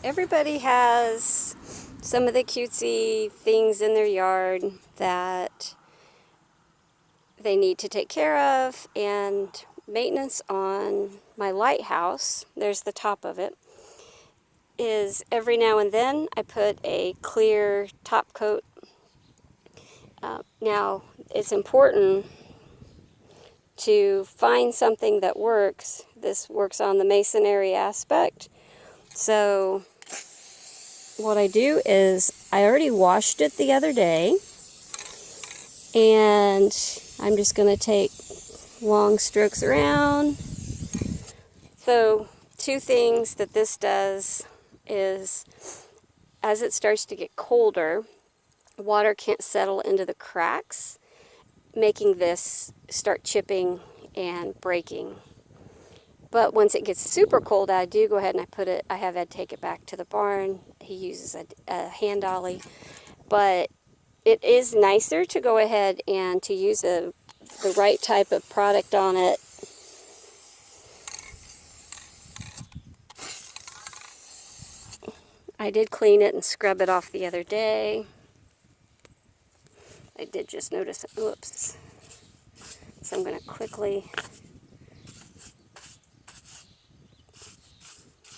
Everybody has some of the cutesy things in their yard that they need to take care of, and maintenance on my lighthouse, there's the top of it, is every now and then I put a clear top coat. Now, it's important to find something that works. This works on the masonry aspect. So what I do is I already washed it the other day, and I'm just going to take long strokes around. So two things that this does is, as it starts to get colder, water can't settle into the cracks, making this start chipping and breaking. But once it gets super cold, I do go ahead and I have Ed take it back to the barn. He uses a hand dolly. But it is nicer to go ahead and to use the right type of product on it. I did clean it and scrub it off the other day. I did just notice, oops. So I'm going to quickly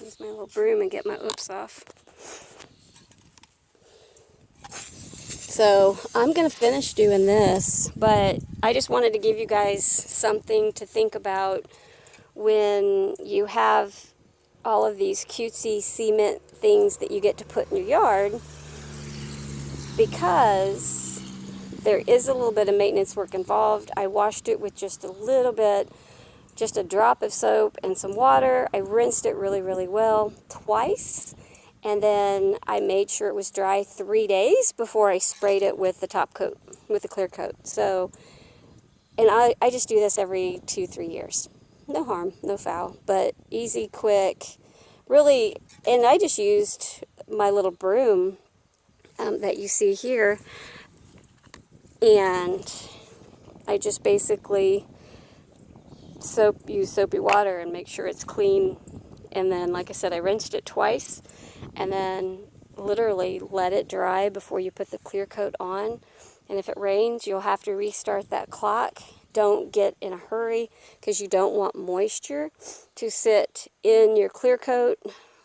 use my little broom and get my oops off. So I'm going to finish doing this, but I just wanted to give you guys something to think about when you have all of these cutesy cement things that you get to put in your yard, because there is a little bit of maintenance work involved. I washed it with just a little bit, just a drop of soap and some water. I rinsed it really, really well twice, and then I made sure it was dry 3 days before I sprayed it with the top coat, with the clear coat. So, and I just do this every 2-3 years. No harm, no foul, but easy, quick, really. And I just used my little broom that you see here, and I just basically use soapy water and make sure it's clean. And then, like I said, I rinsed it twice, and then literally let it dry before you put the clear coat on. And if it rains, you'll have to restart that clock. Don't get in a hurry, because you don't want moisture to sit in your clear coat,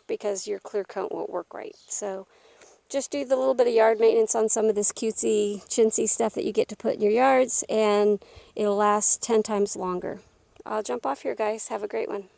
because your clear coat won't work right. So just do the little bit of yard maintenance on some of this cutesy, chintzy stuff that you get to put in your yards, and it'll last 10 times longer. I'll jump off here, guys. Have a great one.